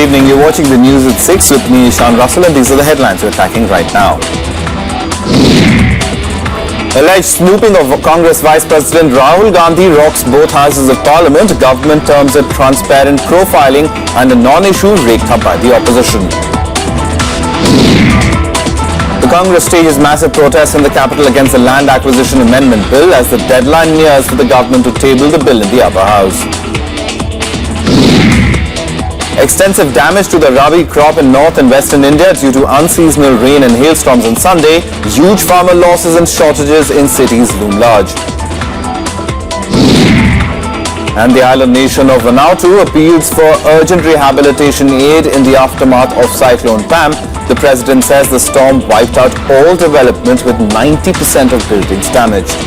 evening. You're watching the news at 6 with me, Sean Russell, and these are the headlines we're tracking right now. Alleged snooping of Congress Vice President Rahul Gandhi rocks both houses of parliament. Government terms it transparent profiling and a non-issue raked up by the opposition. The Congress stages massive protests in the capital against the Land Acquisition Amendment Bill as the deadline nears for the government to table the bill in the upper house. Extensive damage to the rabi crop in north and western India due to unseasonal rain and hailstorms on Sunday. Huge farmer losses and shortages in cities loom large. And the island nation of Vanuatu appeals for urgent rehabilitation aid in the aftermath of Cyclone Pam. The president says the storm wiped out all development with 90% of buildings damaged.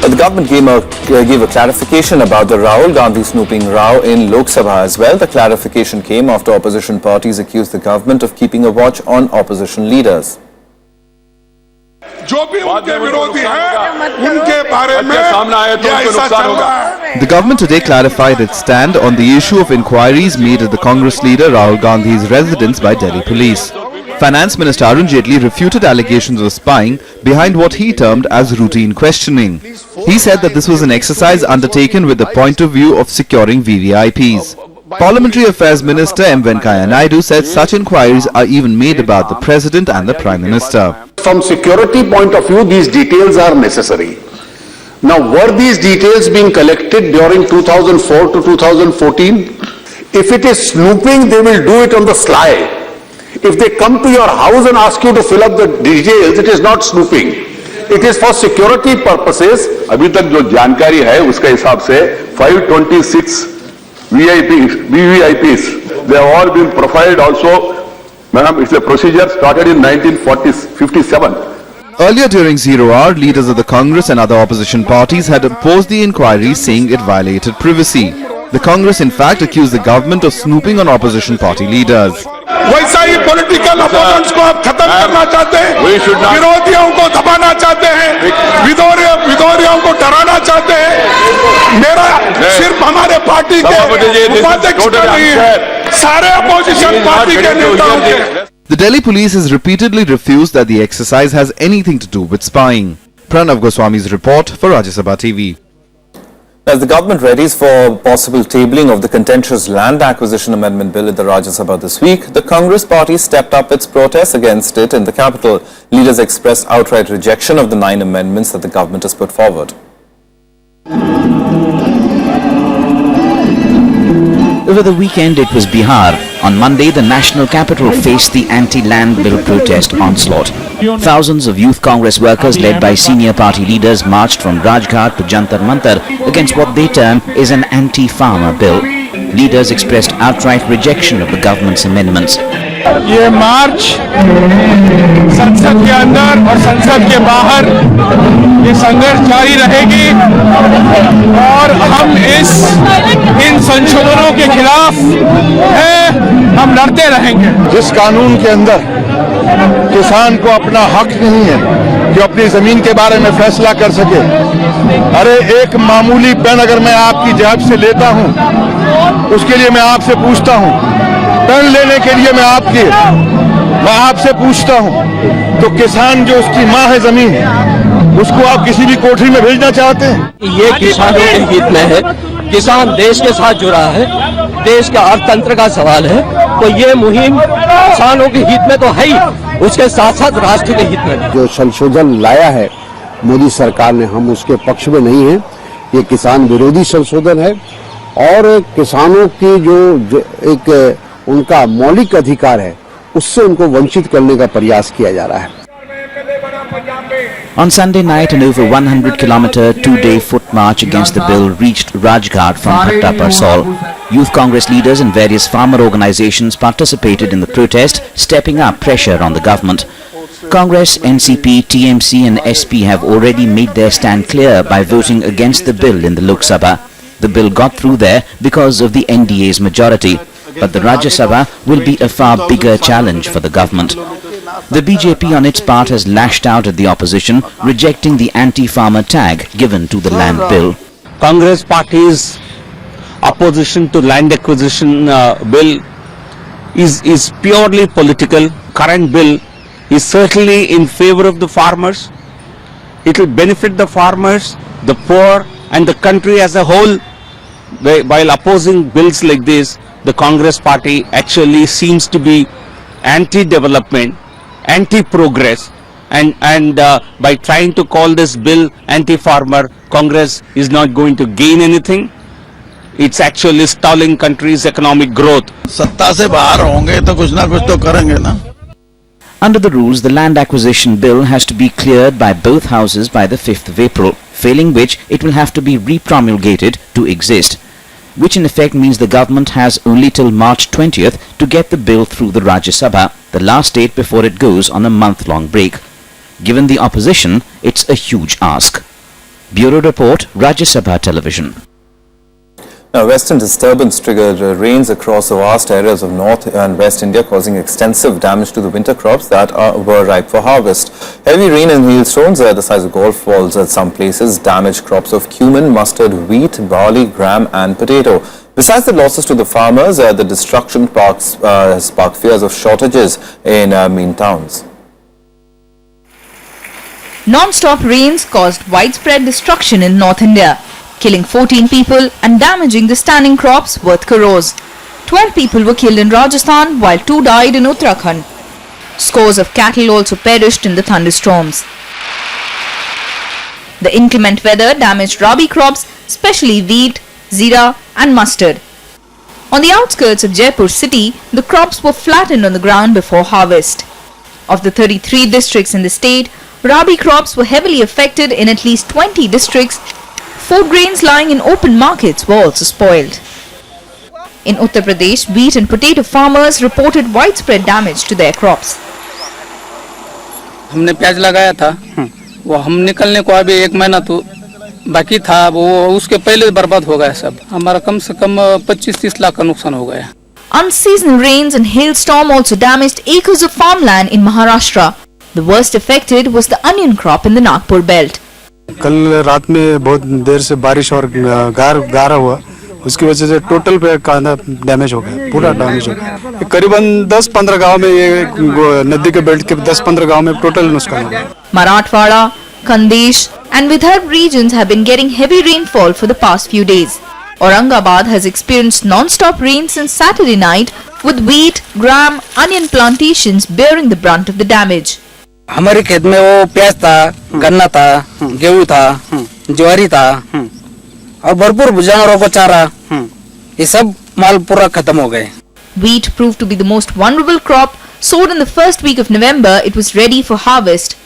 The government gave a clarification about the Rahul Gandhi snooping row in Lok Sabha as well. The clarification came after opposition parties accused the government of keeping a watch on opposition leaders. The government today clarified its stand on the issue of inquiries made at the Congress leader Rahul Gandhi's residence by Delhi police. Finance Minister Arun Jaitley refuted allegations of spying behind what he termed as routine questioning. He said that this was an exercise undertaken with the point of view of securing VVIPs. Parliamentary Affairs Minister M. Venkaiah Naidu said such inquiries are even made about the President and the Prime Minister. From security point of view, these details are necessary. Now, were these details being collected during 2004 to 2014? If it is snooping, they will do it on the sly. If they come to your house and ask you to fill up the details, it is not snooping. It is for security purposes. अभी तक जो जानकारी है उसके हिसाब से 526 VVIPs, they have all been profiled also. Madam, it's a procedure started in 1957. Earlier during 0 hour, leaders of the Congress and other opposition parties had opposed the inquiry, saying it violated privacy. The Congress in fact accused the government of snooping on opposition party leaders. वैसा ही political opponents को आप खत्म करना चाहते हैं, विरोधियों को दबाना चाहते हैं, विरोधियों को डराना चाहते हैं। मेरा सिर्फ हमारे पार्टी के उपाध्यक्ष का नहीं है, सारे अपोजिशन पार्टी के नेताओं के। The Delhi police has repeatedly refused that the exercise has anything to do with spying. Pranav Goswami's report for Rajya Sabha TV. As the government readies for possible tabling of the contentious Land Acquisition Amendment Bill in the Rajya Sabha this week, the Congress party stepped up its protests against it in the capital. Leaders expressed outright rejection of the 9 amendments that the government has put forward. Over the weekend, it was Bihar. On Monday, the national capital faced the anti-land bill protest onslaught. Thousands of youth Congress workers led by senior party leaders marched from Rajghat to Jantar Mantar against what they term is an anti-farmer bill. Leaders expressed outright rejection of the government's amendments. ये मार्च संसद के अंदर और संसद के बाहर ये संघर्ष जारी रहेगी और हम इन संशोधनों के खिलाफ हम लड़ते रहेंगे। जिस कानून के अंदर किसान को अपना हक नहीं है कि अपनी जमीन के बारे में फैसला कर सके, अरे एक मामूली पेन अगर मैं आपकी जेब से लेता हूं, उसके लिए मैं आपसे पूछता हूं, पेन लेने के लिए मैं आपसे पूछता हूं, तो किसान जो उसकी माँ है जमीन, उसको आप किसी भी कोठरी में भेजना चाहते हैं? ये किसानों के हित में है, किसान देश के साथ जुड़ा है, देश का अर्थतंत्र का सवाल है, तो ये मुहिम किसानों के हित में तो है ही, उसके साथ साथ राष्ट्र के हित में। जो संशोधन लाया है मोदी सरकार ने, हम उसके पक्ष में नहीं है। ये किसान विरोधी संशोधन है और किसानों की जो एक उनका मौलिक अधिकार है, उससे उनको वंचित करने का प्रयास किया जा रहा है। On Sunday night, an over 100-kilometer two-day foot march against the bill reached Rajghat from Bhatta Parsol. Youth Congress leaders and various farmer organizations participated in the protest, stepping up pressure on the government. Congress, NCP, TMC and SP have already made their stand clear by voting against the bill in the Lok Sabha. The bill got through there because of the NDA's majority, but the Rajya Sabha will be a far bigger challenge for the government. The BJP on its part has lashed out at the opposition, rejecting the anti-farmer tag given to the land bill. Congress party's opposition to land acquisition bill is purely political. Current bill is certainly in favor of the farmers. It will benefit the farmers, the poor and the country as a whole. While opposing bills like this, the Congress party actually seems to be anti-development, anti-progress, and by trying to call this bill anti-farmer, Congress is not going to gain anything. It's actually stalling country's economic growth. सत्ता से बाहर होंगे तो कुछ ना कुछ तो करेंगे ना. Under the rules, the land acquisition bill has to be cleared by both houses by the 5th of April, failing which it will have to be repromulgated to exist, which in effect means the government has only till March 20th to get the bill through the Rajya Sabha, the last date before it goes on a month-long break. Given the opposition, it's a huge ask. Bureau Report, Rajya Sabha Television. Now, western disturbance triggered rains across the vast areas of North and West India, causing extensive damage to the winter crops that were ripe for harvest. Heavy rain and hailstones the size of golf balls at some places damaged crops of cumin, mustard, wheat, barley, gram and potato. Besides the losses to the farmers, the destruction has sparked fears of shortages in main towns. Non-stop rains caused widespread destruction in North India, killing 14 people and damaging the standing crops worth crores. 12 people were killed in Rajasthan while 2 died in Uttarakhand. Scores of cattle also perished in the thunderstorms. The inclement weather damaged rabi crops, especially wheat, zira and mustard. On the outskirts of Jaipur city, the crops were flattened on the ground before harvest. Of the 33 districts in the state, rabi crops were heavily affected in at least 20 districts. Food grains lying in open markets were also spoiled. In Uttar Pradesh, wheat and potato farmers reported widespread damage to their crops. हमने प्याज लगाया था, वो हम निकलने को अभी 1 महीना तो बाकी था, वो उसके पहले बर्बाद हो गया सब. हमारा कम से कम 25-30 लाख का नुकसान हो गया. Unseasonal rains and hailstorm also damaged acres of farmland in Maharashtra. The worst affected was the onion crop in the Nagpur belt. कल रात में बहुत देर से बारिश और गारा हुआ, उसकी वजह से टोटल पे कांदा डैमेज हो गया, पूरा डैमेज हो गया. करीबन 10-15 गांव में, ये नदी के बेल्ट के 10-15 गांव में टोटल नुकसान हो गया. Marathwada, Khandesh and Vidarbha regions have been getting heavy rainfall for the past few days. Aurangabad has experienced non-stop rain since Saturday night, with wheat, gram, onion plantations bearing the brunt of the damage. हमारे खेत में वो प्याज था, गन्ना था, गेहूं था, ज्वारी था और भरपूर जानवरों को चारा, ये सब माल पूरा खत्म हो गए. Wheat proved to be the most vulnerable crop. Sowed in the first week of November, it was ready for harvest.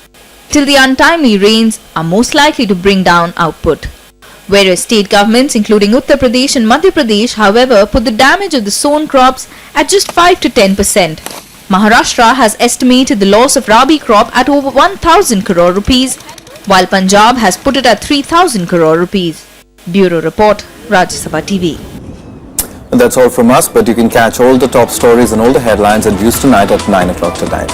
Till the untimely rains are most likely to bring down output. Whereas state governments, including Uttar Pradesh and Madhya Pradesh, however, put the damage of the sown crops at just 5 to 10%. Maharashtra has estimated the loss of rabi crop at over 1,000 crore rupees, while Punjab has put it at 3,000 crore rupees. Bureau Report, Rajya Sabha TV. And that's all from us, but you can catch all the top stories and all the headlines at News Tonight at 9 o'clock tonight.